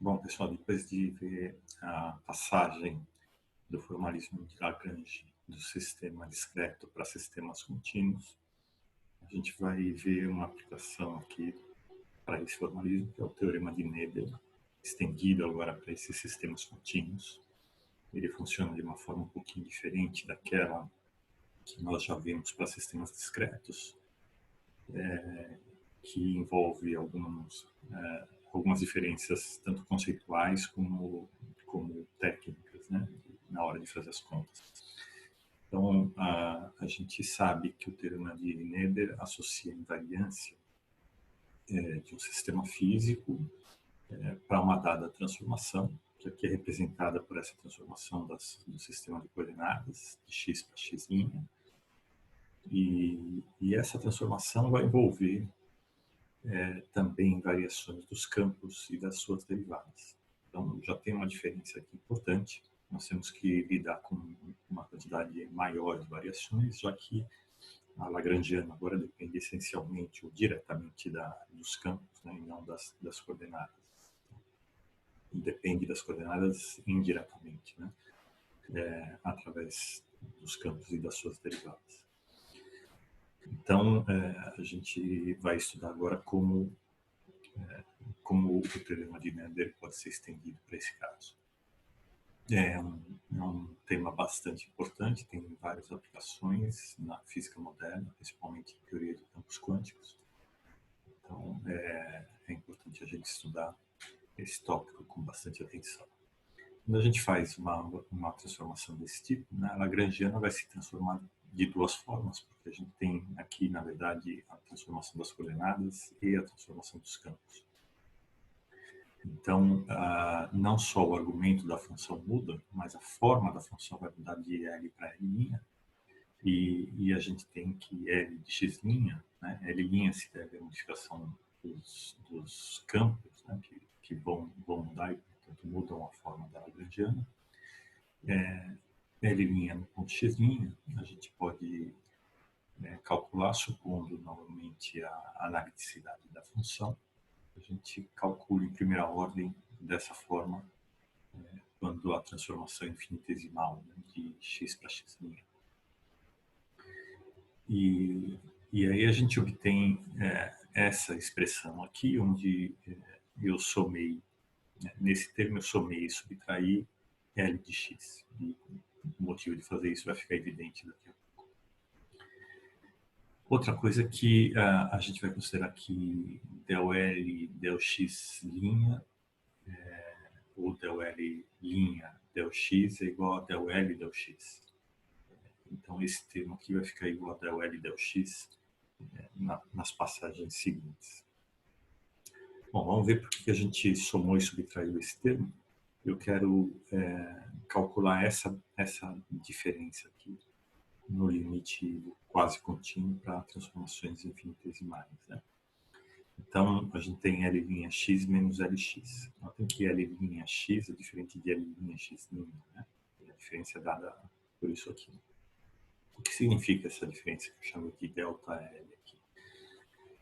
Bom, pessoal, depois de ver a passagem do formalismo de Lagrange do sistema discreto para sistemas contínuos, a gente vai ver uma aplicação aqui para esse formalismo, que é o teorema de Nebel, estendido agora para esses sistemas contínuos. Ele funciona de uma forma um pouquinho diferente daquela que nós já vimos para sistemas discretos, que envolve algumas diferenças, tanto conceituais como técnicas, né, na hora de fazer as contas. Então, a gente sabe que o teorema de Nebel associa a invariância de um sistema físico para uma dada transformação, que aqui é representada por essa transformação do sistema de coordenadas, de x para x', e essa transformação vai envolver também variações dos campos e das suas derivadas. Então, já tem uma diferença aqui importante. Nós temos que lidar com uma quantidade maior de variações, já que a lagrangiana agora depende essencialmente ou diretamente dos campos, né, e não das coordenadas. Depende das coordenadas indiretamente, né, através dos campos e das suas derivadas. Então, a gente vai estudar agora como o teorema de Nebel pode ser estendido para esse caso. É um tema bastante importante, tem várias aplicações na física moderna, principalmente em teoria de campos quânticos. Então, é importante a gente estudar esse tópico com bastante atenção. Quando a gente faz uma transformação desse tipo, né, a lagrangiana vai se transformar de duas formas, porque a gente tem aqui, na verdade, a transformação das coordenadas e a transformação dos campos. Então, não só o argumento da função muda, mas a forma da função vai mudar de L para L', e a gente tem que L de x', né, L' se deve à modificação dos campos, né, que vão mudar e, portanto, mudam a forma da lagrangiana. L' no ponto x', a gente pode calcular, supondo novamente a analiticidade da função. A gente calcula em primeira ordem dessa forma, quando a transformação é infinitesimal, né, de x para x'. E aí a gente obtém essa expressão aqui, onde eu somei, né, nesse termo eu somei e subtraí L de x. E o motivo de fazer isso vai ficar evidente daqui a pouco. Outra coisa que a gente vai considerar que del L, del x', ou del L', del x é igual a del L, del x. Então, esse termo aqui vai ficar igual a del L, del x nas passagens seguintes. Bom, vamos ver por que a gente somou e subtraiu esse termo. Eu quero calcular essa diferença aqui no limite quase contínuo para transformações infinitesimais, né? Então, a gente tem L'x menos Lx. Notem que L'x é diferente de L'x', né? E a diferença é dada por isso aqui. O que significa essa diferença que eu chamo de delta L aqui?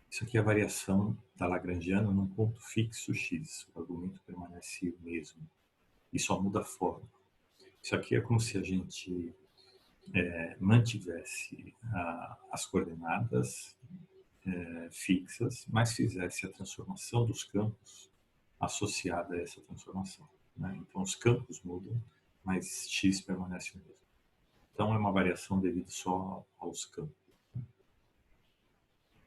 Isso aqui é a variação da lagrangiana num ponto fixo x. O argumento permanece o mesmo e só muda a forma. Isso aqui é como se a gente mantivesse as coordenadas fixas, mas fizesse a transformação dos campos associada a essa transformação, né? Então, os campos mudam, mas x permanece o mesmo. Então, é uma variação devido só aos campos.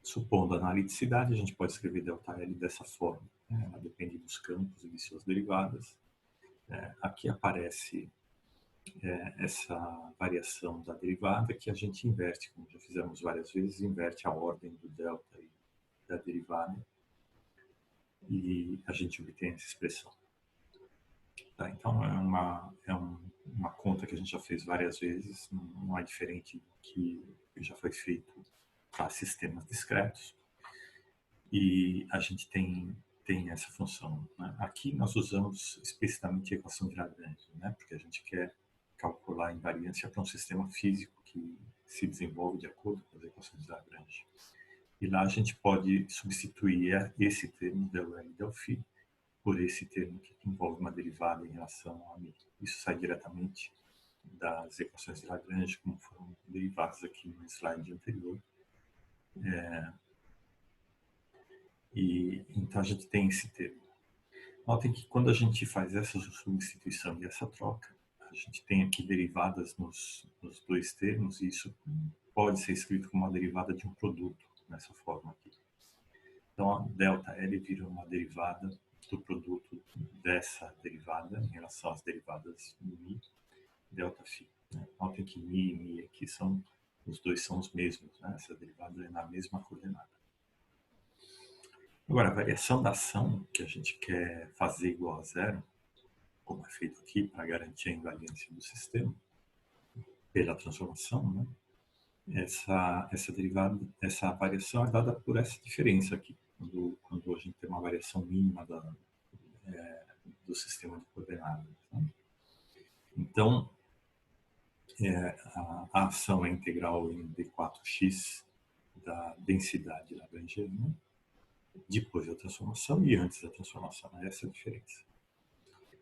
Supondo a analiticidade, a gente pode escrever ΔL dessa forma, né? Ela depende dos campos e de suas derivadas. Aqui aparece essa variação da derivada que a gente inverte, como já fizemos várias vezes, inverte a ordem do delta e da derivada e a gente obtém essa expressão. Tá, então, é uma conta que a gente já fez várias vezes, não é diferente do que já foi feito para sistemas discretos. E a gente tem essa função, né? Aqui nós usamos explicitamente a equação de Lagrange, né? Porque a gente quer calcular a invariância para um sistema físico que se desenvolve de acordo com as equações de Lagrange. E lá a gente pode substituir esse termo del L, del φ por esse termo que envolve uma derivada em relação a μ. Isso sai diretamente das equações de Lagrange, como foram derivadas aqui no slide anterior. E então a gente tem esse termo. Notem que quando a gente faz essa substituição e essa troca, a gente tem aqui derivadas nos dois termos, e isso pode ser escrito como uma derivada de um produto, nessa forma aqui. Então, a ΔL vira uma derivada do produto dessa derivada em relação às derivadas μ, ΔΦ. Notem que μ e μ aqui os dois são os mesmos, né? Essa derivada é na mesma coordenada. Agora, a variação da ação que a gente quer fazer igual a zero, como é feito aqui para garantir a invariância do sistema, pela transformação, né? Essa derivada, essa variação é dada por essa diferença aqui, quando a gente tem uma variação mínima do sistema de coordenadas. Né? Então, a ação é integral em d4x da densidade lagrangiana, depois da transformação e antes da transformação. Essa é a diferença.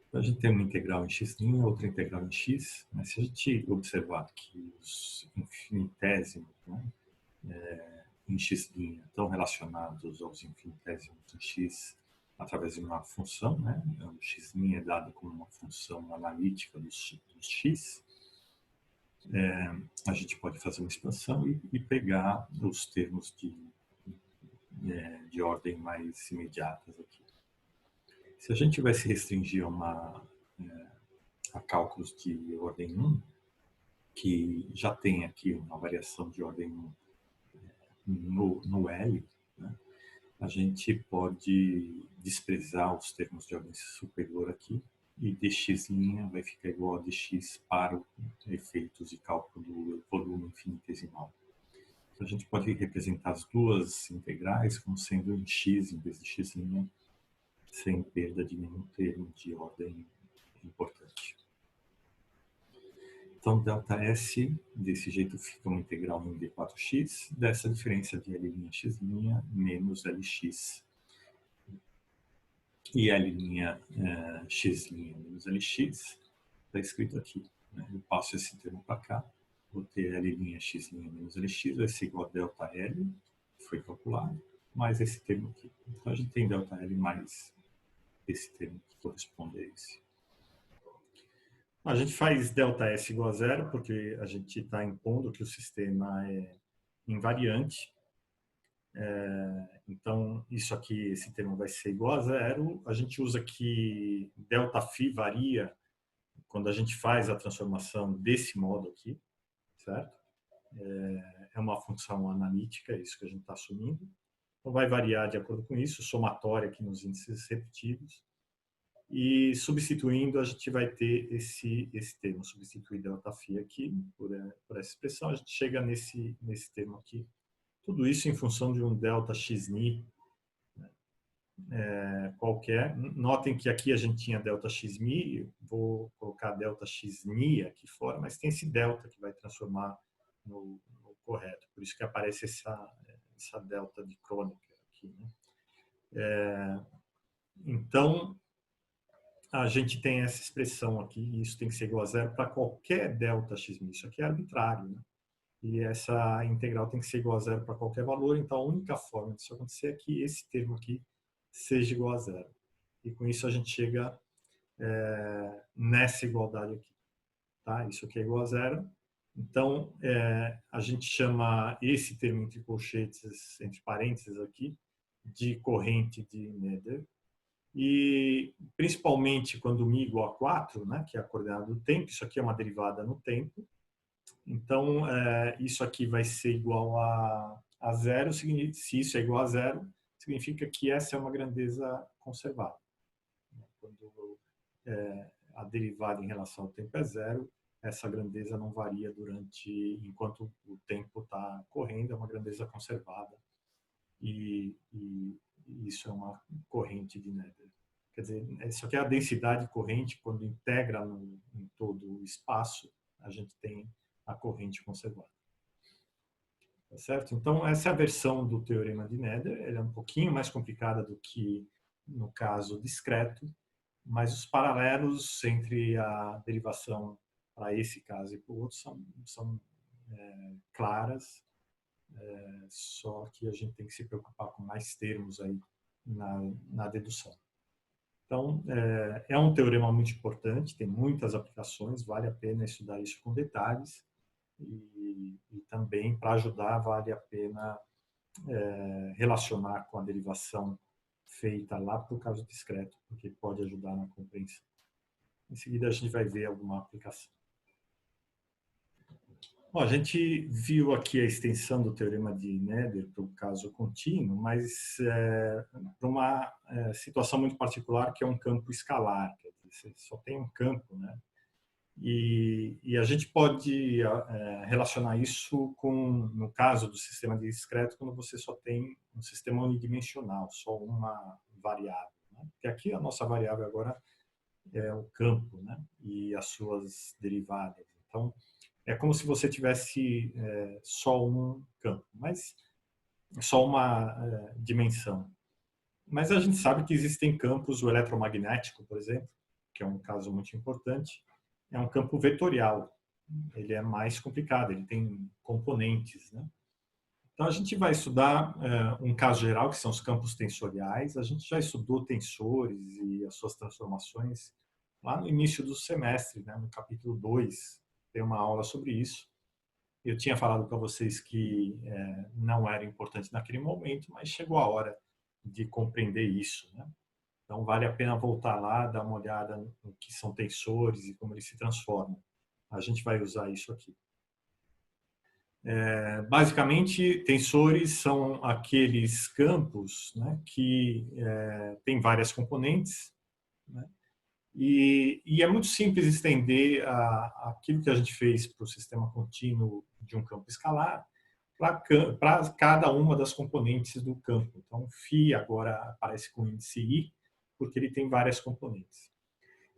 Então, a gente tem uma integral em x', outra integral em x. Mas se a gente observar que os infinitésimos, né, em x' estão relacionados aos infinitésimos em x através de uma função, né? O x' é dado como uma função analítica dos x. A gente pode fazer uma expansão e pegar os termos de ordem mais imediatas aqui. Se a gente tivesse restringir a cálculos de ordem 1, que já tem aqui uma variação de ordem 1 no L, né, a gente pode desprezar os termos de ordem superior aqui e dx' vai ficar igual a dx para efeitos de cálculo do volume infinitesimal. Então, a gente pode representar as duas integrais como sendo em x em vez de x', sem perda de nenhum termo de ordem importante. Então, ΔS, desse jeito, fica uma integral em d4x, dessa diferença de L'x' menos Lx. E L'x' menos Lx está escrito aqui. Né? Eu passo esse termo para cá, vou ter L'x' menos Lx, vai ser igual a ΔL, que foi calculado, mais esse termo aqui. Então, a gente tem ΔL mais esse termo que corresponde a esse. A gente faz ΔS igual a zero porque a gente está impondo que o sistema é invariante. Então, isso aqui, esse termo vai ser igual a zero. A gente usa que ΔΦ varia quando a gente faz a transformação desse modo aqui, certo? É uma função analítica, é isso que a gente está assumindo. Então, vai variar de acordo com isso, somatória aqui nos índices repetidos. E substituindo, a gente vai ter esse termo, substituir ΔΦ aqui por essa expressão, a gente chega nesse termo aqui. Tudo isso em função de um ΔXν qualquer. Notem que aqui a gente tinha ΔXμ, vou colocar ΔXνi aqui fora, mas tem esse delta que vai transformar no correto. Por isso que aparece essa delta de Kronecker aqui. Né? Então, a gente tem essa expressão aqui, e isso tem que ser igual a zero para qualquer ΔXμ. Isso aqui é arbitrário, né? E essa integral tem que ser igual a zero para qualquer valor, então a única forma disso acontecer é que esse termo aqui seja igual a zero. E com isso a gente chega nessa igualdade aqui. Tá? Isso aqui é igual a zero. Então, a gente chama esse termo entre colchetes, entre parênteses aqui, de corrente de Nether. E principalmente quando μ igual a 4, né, que é a coordenada do tempo, isso aqui é uma derivada no tempo. Então, isso aqui vai ser igual a zero, se isso é igual a zero, significa que essa é uma grandeza conservada. Quando a derivada em relação ao tempo é zero, essa grandeza não varia enquanto o tempo está correndo, é uma grandeza conservada. E isso é uma corrente de Nether. Quer dizer, isso aqui é a densidade corrente, quando integra em todo o espaço, a gente tem a corrente conservada. Tá certo? Então, essa é a versão do teorema de Nether. Ela é um pouquinho mais complicada do que no caso discreto, mas os paralelos entre a derivação para esse caso e para o outro são claras, só que a gente tem que se preocupar com mais termos aí na dedução. Então, é um teorema muito importante, tem muitas aplicações, vale a pena estudar isso com detalhes, e também, para ajudar, vale a pena relacionar com a derivação feita lá para o caso discreto, porque pode ajudar na compreensão. Em seguida, a gente vai ver alguma aplicação. Bom, a gente viu aqui a extensão do teorema de Nether para o caso contínuo, mas para uma situação muito particular, que é um campo escalar, quer dizer, você só tem um campo, né? E a gente pode relacionar isso com, no caso do sistema discreto, quando você só tem um sistema unidimensional, só uma variável, né? Porque aqui a nossa variável agora é o campo, né? E as suas derivadas. Então, é como se você tivesse só um campo, mas só uma dimensão. Mas a gente sabe que existem campos, o eletromagnético, por exemplo, que é um caso muito importante, é um campo vetorial. Ele é mais complicado, ele tem componentes, né? Então, a gente vai estudar um caso geral, que são os campos tensoriais. A gente já estudou tensores e as suas transformações lá no início do semestre, né? No capítulo 2, tem uma aula sobre isso. Eu tinha falado para vocês que não era importante naquele momento, mas chegou a hora de compreender isso, né? Então, vale a pena voltar lá, dar uma olhada no que são tensores e como eles se transformam. A gente vai usar isso aqui. Basicamente, tensores são aqueles campos, né, que têm várias componentes, né, e é muito simples estender aquilo que a gente fez para o sistema contínuo de um campo escalar para cada uma das componentes do campo. Então, φ agora aparece com índice I, porque ele tem várias componentes.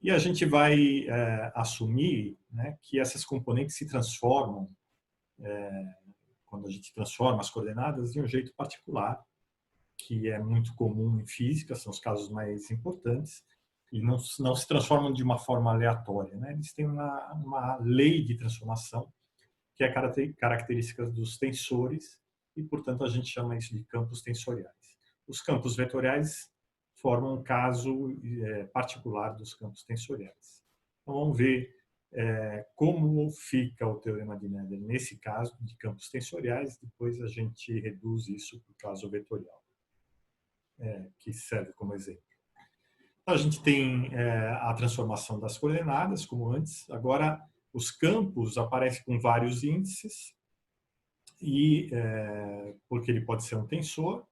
E a gente vai assumir, né, que essas componentes se transformam, quando a gente transforma as coordenadas, de um jeito particular, que é muito comum em física, são os casos mais importantes, e não se transformam de uma forma aleatória, né? Eles têm uma lei de transformação, que é característica dos tensores, e, portanto, a gente chama isso de campos tensoriais. Os campos vetoriais formam um caso particular dos campos tensoriais. Então, vamos ver como fica o teorema de Nether nesse caso de campos tensoriais. Depois a gente reduz isso para o caso vetorial, que serve como exemplo. Então, a gente tem a transformação das coordenadas, como antes. Agora, os campos aparecem com vários índices, e porque ele pode ser um tensor.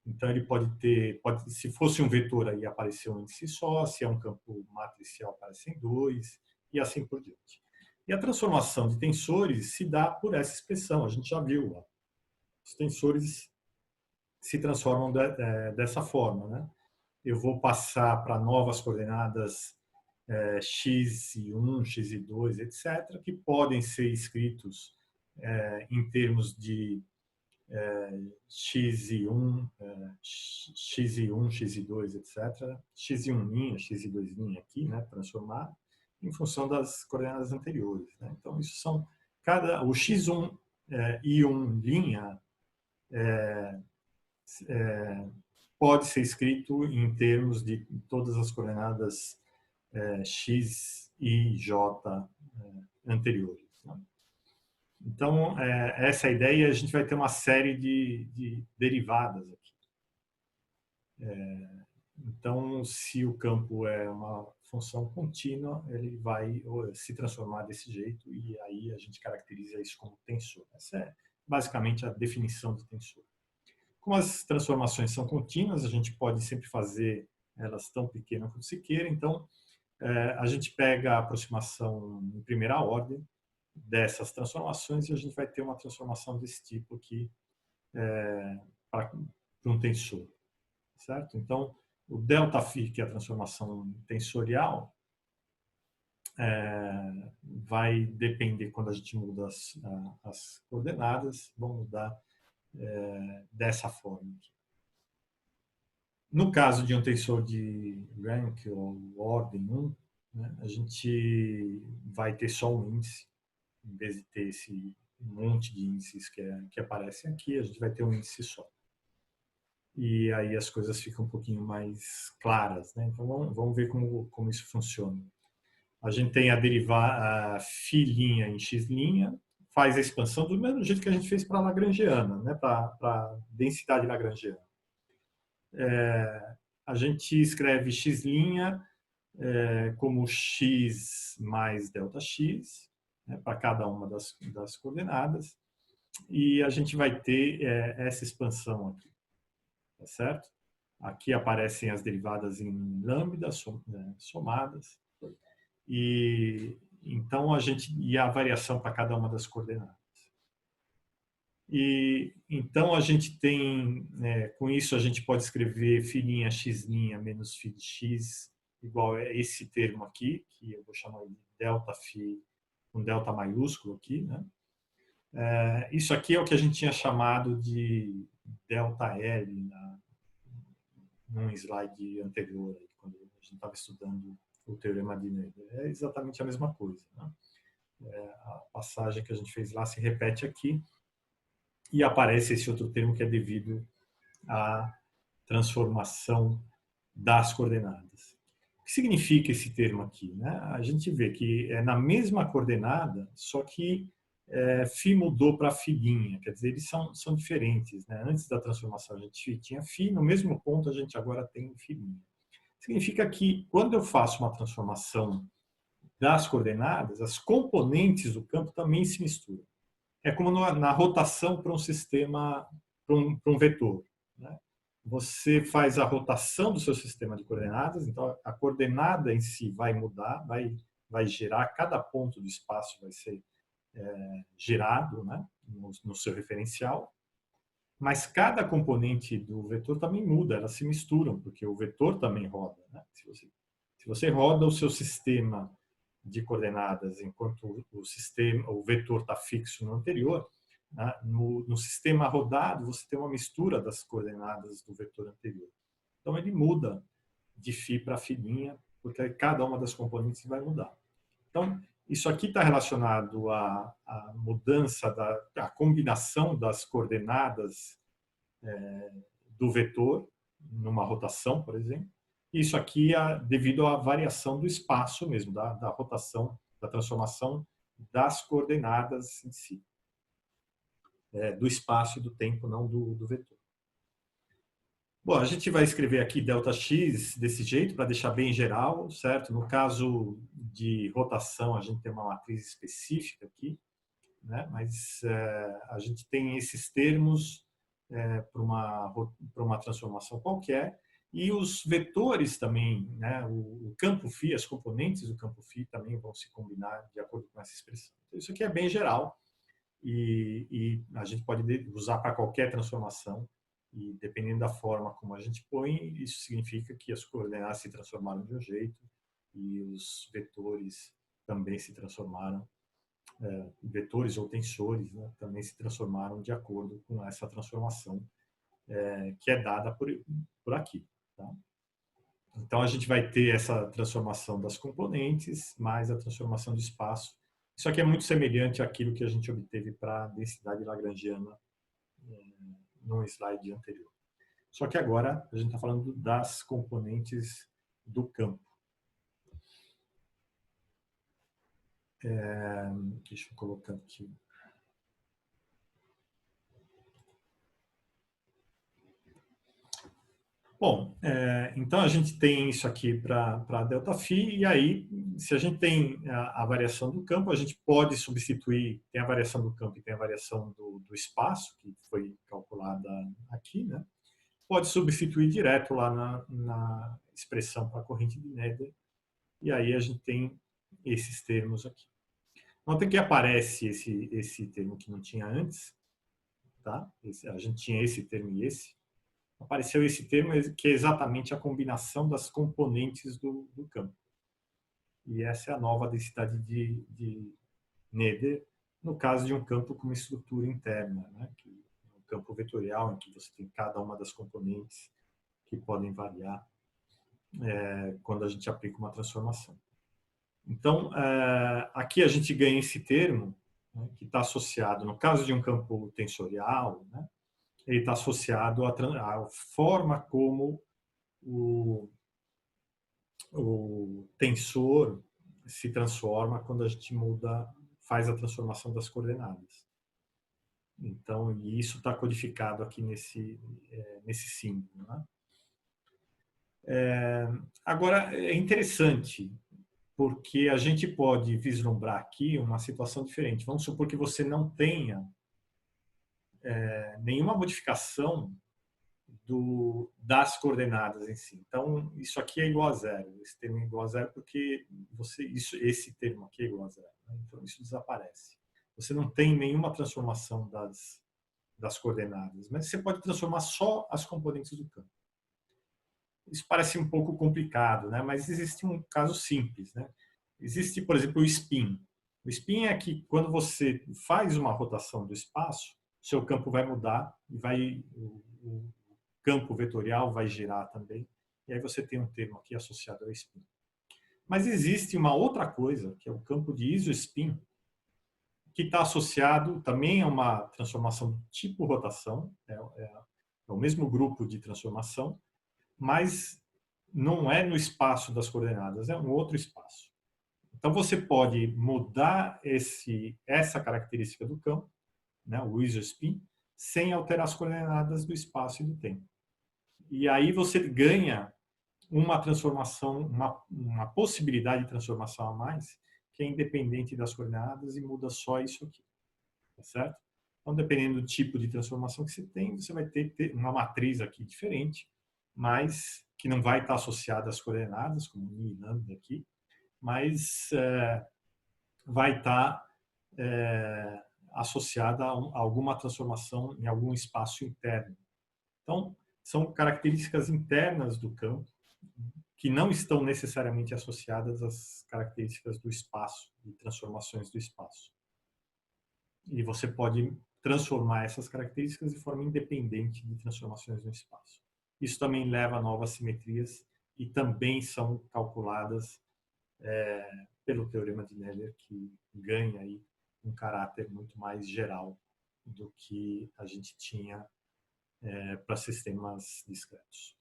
Então, ele pode ter, se fosse um vetor, aí aparecer um índice só, se é um campo matricial, aparecem dois, e assim por diante. E a transformação de tensores se dá por essa expressão, a gente já viu lá. Os tensores se transformam dessa forma, né? Eu vou passar para novas coordenadas x e 1, x e 2, etc., que podem ser escritos em termos de x e 1, x e 1, x e 2, etc. X e 1', x e 2' aqui, né, transformar em função das coordenadas anteriores, né? Então, isso são o x1 e 1' pode ser escrito em termos de todas as coordenadas x e j anteriores, né? Então, essa é a ideia. A gente vai ter uma série de derivadas aqui. Então, se o campo é uma função contínua, ele vai se transformar desse jeito, e aí a gente caracteriza isso como tensor. Essa é basicamente a definição de tensor. Como as transformações são contínuas, a gente pode sempre fazer elas tão pequenas quanto se queira. Então, a gente pega a aproximação em primeira ordem dessas transformações, e a gente vai ter uma transformação desse tipo aqui para um tensor, certo? Então, o ΔΦ, que é a transformação tensorial, vai depender, quando a gente muda as coordenadas, vão mudar dessa forma aqui. No caso de um tensor de rank ou ordem 1, né, a gente vai ter só um índice, em vez de ter esse monte de índices que aparecem aqui, a gente vai ter um índice só. E aí as coisas ficam um pouquinho mais claras, né? Então vamos ver como isso funciona. A gente tem a φ' em x', faz a expansão do mesmo jeito que a gente fez para a lagrangiana, né? Para a densidade lagrangiana. A gente escreve x' como x mais ΔX, né? Para cada uma das coordenadas. E a gente vai ter essa expansão aqui, tá certo? Aqui aparecem as derivadas em lambda somadas. E então a variação para cada uma das coordenadas. E então a gente tem, com isso a gente pode escrever φ' x' menos φ de x igual a esse termo aqui, que eu vou chamar de ΔΦ com delta maiúsculo aqui, né? Isso aqui é o que a gente tinha chamado de ΔL num slide anterior, quando a gente estava estudando o teorema de Nader. É exatamente a mesma coisa, né? A passagem que a gente fez lá se repete aqui e aparece esse outro termo que é devido à transformação das coordenadas. O que significa esse termo aqui, né? A gente vê que é na mesma coordenada, só que φ mudou para φ', quer dizer, eles são diferentes, né? Antes da transformação a gente tinha φ, no mesmo ponto a gente agora tem φ'. Significa que quando eu faço uma transformação das coordenadas, as componentes do campo também se misturam. É como na rotação para um sistema, para um vetor, né? Você faz a rotação do seu sistema de coordenadas, então a coordenada em si vai mudar, vai girar, cada ponto do espaço vai ser girado, né, no seu referencial, mas cada componente do vetor também muda, elas se misturam, porque o vetor também roda, né? Se você roda o seu sistema de coordenadas enquanto o vetor está fixo no anterior, né? No sistema rodado você tem uma mistura das coordenadas do vetor anterior. Então ele muda de φ para φ', porque cada uma das componentes vai mudar. Então isso aqui está relacionado à mudança à combinação das coordenadas do vetor numa rotação, por exemplo. Isso aqui é devido à variação do espaço mesmo, da rotação, da transformação das coordenadas em si. Do espaço e do tempo, não do vetor. Bom, a gente vai escrever aqui ΔX desse jeito, para deixar bem geral, certo? No caso de rotação, a gente tem uma matriz específica aqui, né? Mas a gente tem esses termos para uma transformação qualquer, e os vetores também, né? O campo φ, as componentes do campo φ também vão se combinar de acordo com essa expressão. Então, isso aqui é bem geral e a gente pode usar para qualquer transformação, e dependendo da forma como a gente põe, isso significa que as coordenadas se transformaram de um jeito e os vetores também se transformaram, vetores ou tensores, né, também se transformaram de acordo com essa transformação que é dada por aqui. Tá? Então, a gente vai ter essa transformação das componentes, mais a transformação do espaço. Isso aqui é muito semelhante àquilo que a gente obteve para a densidade lagrangiana no slide anterior. Só que agora a gente está falando das componentes do campo. Deixa eu colocar aqui. Bom, então a gente tem isso aqui para ΔΦ, e aí, se a gente tem a variação do campo, a gente pode substituir, tem a variação do campo e tem a variação do espaço, que foi calculada aqui, né? Pode substituir direto lá na expressão para a corrente de Nader, e aí a gente tem esses termos aqui. Nota que aparece esse termo que não tinha antes, tá? A gente tinha esse termo e esse. Apareceu esse termo que é exatamente a combinação das componentes do campo. E essa é a nova densidade de Nader, no caso de um campo com uma estrutura interna, né? Um campo vetorial em que você tem cada uma das componentes que podem variar quando a gente aplica uma transformação. Então, aqui a gente ganha esse termo, né, que está associado, no caso de um campo tensorial, né, ele está associado à forma como o tensor se transforma quando a gente faz a transformação das coordenadas. Então, e isso está codificado aqui nesse símbolo, né? Agora, é interessante, porque a gente pode vislumbrar aqui uma situação diferente. Vamos supor que você não tenha nenhuma modificação das coordenadas em si. Então, isso aqui é igual a zero. Esse termo é igual a zero porque esse termo aqui é igual a zero, né? Então, isso desaparece. Você não tem nenhuma transformação das coordenadas, mas você pode transformar só as componentes do campo. Isso parece um pouco complicado, né? Mas existe um caso simples, né? Existe, por exemplo, o spin. O spin é que quando você faz uma rotação do espaço, seu campo vai mudar e o campo vetorial vai girar também. E aí você tem um termo aqui associado ao spin. Mas existe uma outra coisa, que é o campo de isospin, que está associado também a uma transformação do tipo rotação, é o mesmo grupo de transformação, mas não é no espaço das coordenadas, é um outro espaço. Então você pode mudar essa característica do campo, né, o isospin, sem alterar as coordenadas do espaço e do tempo. E aí você ganha uma transformação, uma possibilidade de transformação a mais, que é independente das coordenadas e muda só isso aqui. Tá certo? Então, dependendo do tipo de transformação que você tem, você vai ter uma matriz aqui diferente, mas que não vai estar associada às coordenadas, como mi e lambda aqui, mas vai estar associada a alguma transformação em algum espaço interno. Então, são características internas do campo que não estão necessariamente associadas às características do espaço, de transformações do espaço. E você pode transformar essas características de forma independente de transformações no espaço. Isso também leva a novas simetrias e também são calculadas pelo teorema de Neller, que ganha aí um caráter muito mais geral do que a gente tinha para sistemas discretos.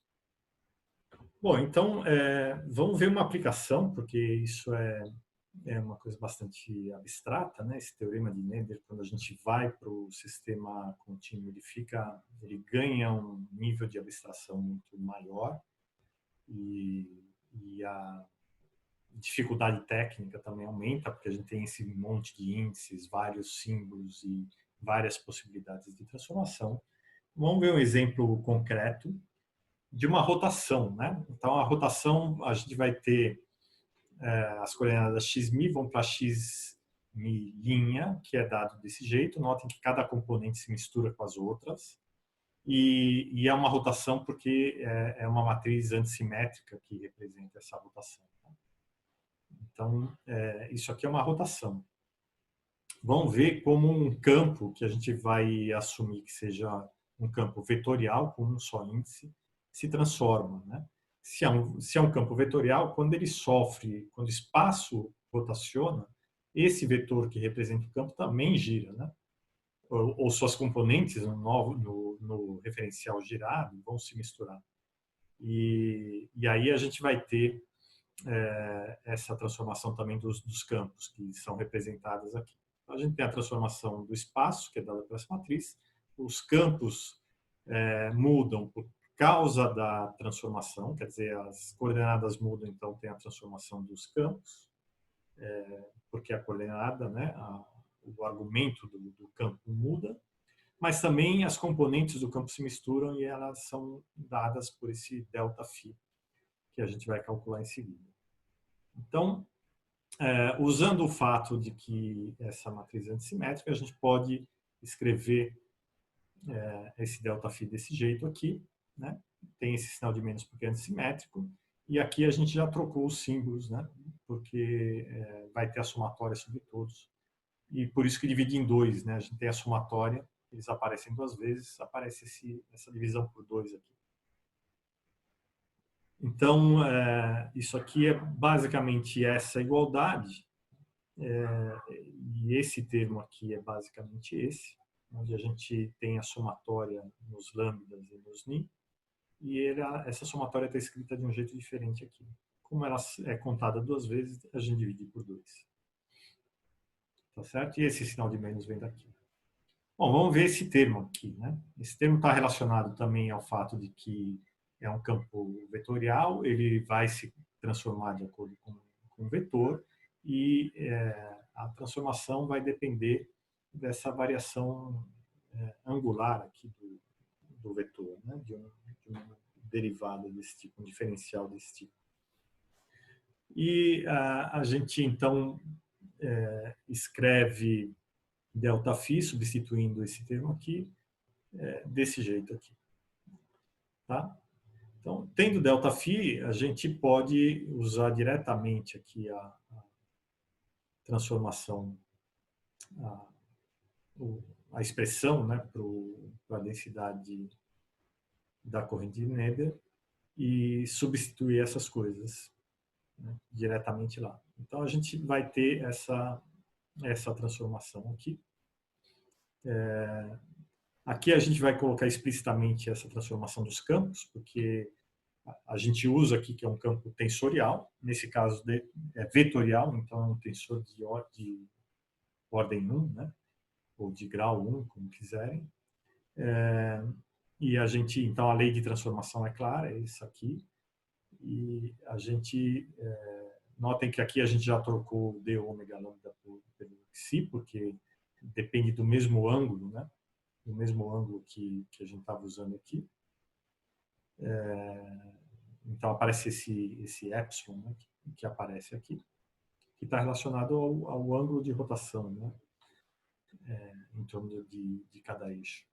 Bom, então vamos ver uma aplicação, porque isso é uma coisa bastante abstrata, né? Esse teorema de Neller, quando a gente vai para o sistema contínuo, ele ganha um nível de abstração muito maior e a dificuldade técnica também aumenta, porque a gente tem esse monte de índices, vários símbolos e várias possibilidades de transformação. Vamos ver um exemplo concreto de uma rotação, né? Então, a rotação, a gente vai ter as coordenadas xmi vão para xmi', que é dado desse jeito. Notem que cada componente se mistura com as outras. E é uma rotação porque é uma matriz antissimétrica que representa essa rotação. Então, isso aqui é uma rotação. Vamos ver como um campo que a gente vai assumir que seja um campo vetorial com um só índice se transforma, né? Se é um campo vetorial, quando o espaço rotaciona, esse vetor que representa o campo também gira, né? Ou suas componentes no referencial girado vão se misturar. E aí a gente vai ter essa transformação também dos campos que são representados aqui. Então, a gente tem a transformação do espaço, que é dada por essa matriz. Os campos mudam por causa da transformação, quer dizer, as coordenadas mudam, então tem a transformação dos campos, porque a coordenada, né, o argumento do campo muda, mas também as componentes do campo se misturam e elas são dadas por esse ΔΦ, que a gente vai calcular em seguida. Então, usando o fato de que essa matriz é antissimétrica, a gente pode escrever esse ΔΦ desse jeito aqui, né? Tem esse sinal de menos porque é antissimétrico, e aqui a gente já trocou os símbolos, né? Porque vai ter a somatória sobre todos, e por isso que divide em dois, né? A gente tem a somatória, eles aparecem duas vezes, aparece essa divisão por dois aqui. Então, isso aqui é basicamente essa igualdade, e esse termo aqui é basicamente esse, onde a gente tem a somatória nos lambdas e nos ni, e essa somatória está escrita de um jeito diferente aqui. Como ela é contada duas vezes, a gente divide por 2. Tá certo? E esse sinal de menos vem daqui. Bom, vamos ver esse termo aqui, né? Esse termo está relacionado também ao fato de que é um campo vetorial, ele vai se transformar de acordo com o vetor, e a transformação vai depender dessa variação angular aqui do vetor, né? de uma derivada desse tipo, um diferencial desse tipo. E a gente, então, escreve ΔΦ, substituindo esse termo aqui, desse jeito aqui. Tá? Então, tendo ΔΦ, a gente pode usar diretamente aqui a transformação, a expressão, né, para a densidade da corrente de Neber e substituir essas coisas, né, diretamente lá. Então, a gente vai ter essa transformação aqui. Aqui a gente vai colocar explicitamente essa transformação dos campos, porque a gente usa aqui que é um campo tensorial, nesse caso é vetorial, então é um tensor de ordem 1, né? Ou de grau 1, como quiserem. E a gente, então, a lei de transformação é clara, é isso aqui. E a gente, notem que aqui a gente já trocou d ômega lambda pelo xi, porque depende do mesmo ângulo, né? Do mesmo ângulo que a gente estava usando aqui. Então, aparece esse epsilon, né, que aparece aqui, que está relacionado ao ângulo de rotação, né, em torno de cada eixo.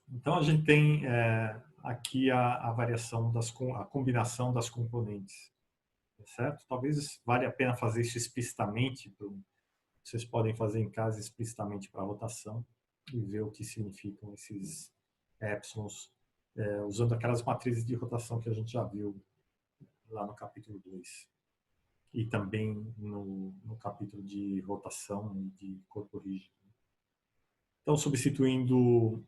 Então, a gente tem aqui a variação, a combinação das componentes, certo? Talvez valha a pena fazer isso explicitamente, vocês podem fazer em casa explicitamente para a rotação e ver o que significam esses épsilons, usando aquelas matrizes de rotação que a gente já viu lá no capítulo 2. E também no capítulo de rotação e de corpo rígido. Então, substituindo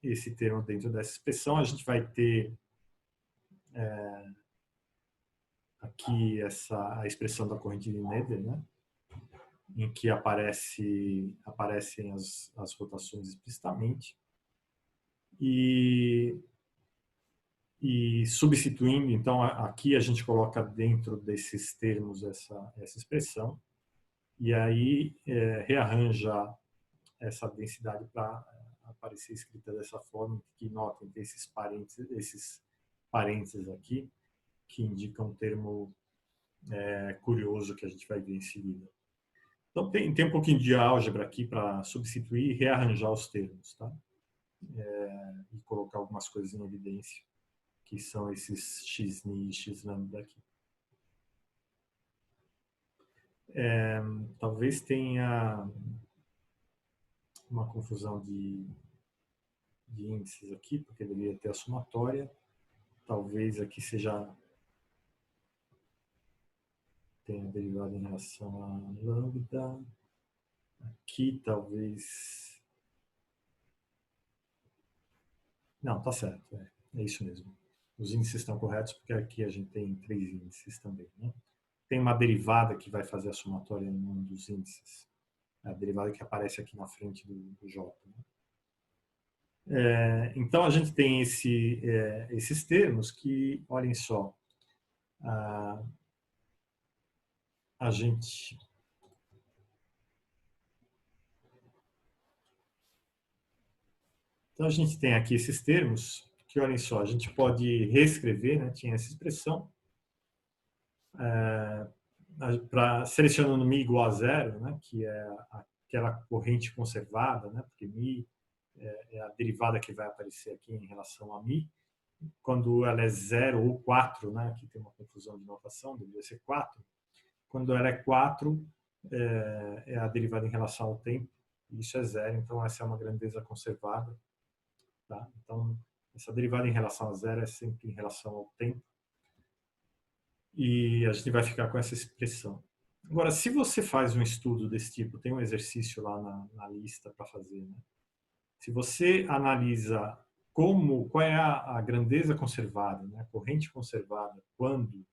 esse termo dentro dessa expressão, a gente vai ter aqui a expressão da corrente de Neber, né? Em que aparecem as rotações explicitamente. E substituindo, então, aqui a gente coloca dentro desses termos essa expressão, e aí rearranja essa densidade para aparecer escrita dessa forma, que notem que esses parênteses aqui, que indicam um termo curioso que a gente vai ver em seguida. Então, tem um pouquinho de álgebra aqui para substituir e rearranjar os termos, tá? E colocar algumas coisas em evidência, que são esses x-ni e x-lambda aqui. Talvez tenha uma confusão de índices aqui, porque deveria ter a somatória. Talvez aqui tenha derivado em relação a lambda. Aqui talvez... Não, tá certo. É isso mesmo. Os índices estão corretos, porque aqui a gente tem 3 índices também, né? Tem uma derivada que vai fazer a somatória em um dos índices. A derivada que aparece aqui na frente do J. Né? Então, a gente tem esses termos que, olhem só, a gente... Então, a gente tem aqui esses termos que, olhem só, a gente pode reescrever, né? Tinha essa expressão, selecionando μ igual a zero, né? Que é aquela corrente conservada, né? Porque μ é a derivada que vai aparecer aqui em relação a μ. Quando ela é 0 ou 4, né? Aqui tem uma confusão de notação, deveria ser 4. Quando ela é 4, é a derivada em relação ao tempo, e isso é 0, então essa é uma grandeza conservada. Tá? Então, Essa derivada em relação a zero é sempre em relação ao tempo. E a gente vai ficar com essa expressão. Agora, se você faz um estudo desse tipo, tem um exercício lá na lista para fazer, né? Se você analisa qual é a grandeza conservada, né, a corrente conservada, quando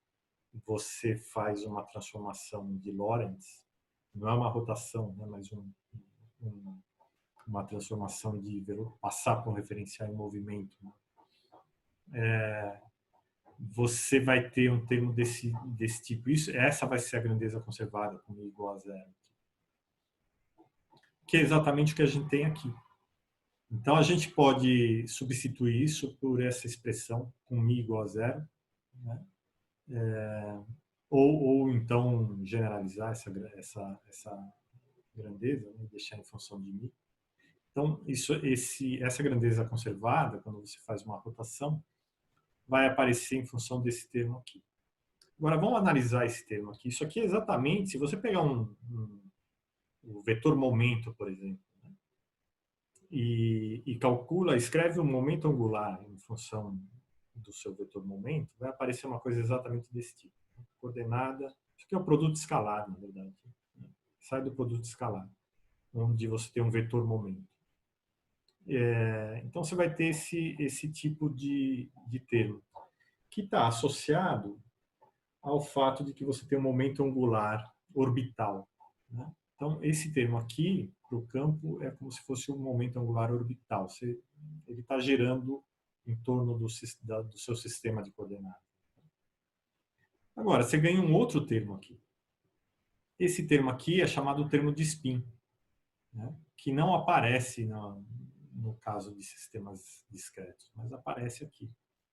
você faz uma transformação de Lorentz, não é uma rotação, né, mas uma transformação de passar por um referencial em movimento, né? Você vai ter um termo desse tipo. Essa vai ser a grandeza conservada, com i igual a zero, que é exatamente o que a gente tem aqui. Então, a gente pode substituir isso por essa expressão com mi igual a zero, né? Ou então generalizar essa grandeza, né? Deixar em função de mi. Então, essa grandeza conservada, quando você faz uma rotação, vai aparecer em função desse termo aqui. Agora, vamos analisar esse termo aqui. Isso aqui é exatamente, se você pegar o vetor momento, por exemplo, né, e calcula, escreve o momento angular em função do seu vetor momento, vai aparecer uma coisa exatamente desse tipo. Coordenada, isso aqui é o produto escalar, na verdade. Né? Sai do produto escalar, onde você tem um vetor momento. Então, você vai ter esse tipo de termo, que está associado ao fato de que você tem um momento angular orbital, né? Então, esse termo aqui, para o campo, é como se fosse um momento angular orbital. Ele está girando em torno do seu sistema de coordenadas. Agora, você ganha um outro termo aqui. Esse termo aqui é chamado termo de spin, né? Que não aparece no caso de sistemas discretos, mas aparece aqui,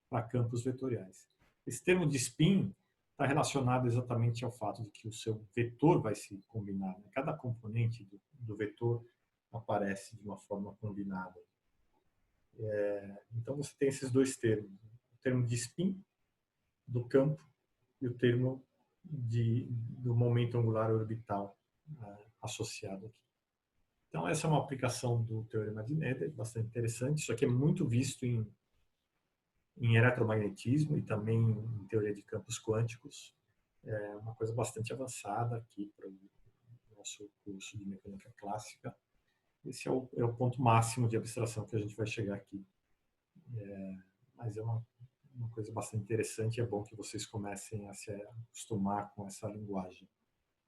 para campos vetoriais. Esse termo de spin está relacionado exatamente ao fato de que o seu vetor vai se combinar, né? Cada componente do vetor aparece de uma forma combinada. Então, você tem esses dois termos. O termo de spin do campo e o termo do momento angular orbital associado aqui. Então, essa é uma aplicação do teorema de Noether, bastante interessante. Isso aqui é muito visto em eletromagnetismo e também em teoria de campos quânticos. É uma coisa bastante avançada aqui para o nosso curso de mecânica clássica. Esse é o ponto máximo de abstração que a gente vai chegar aqui. Mas é uma coisa bastante interessante e é bom que vocês comecem a se acostumar com essa linguagem.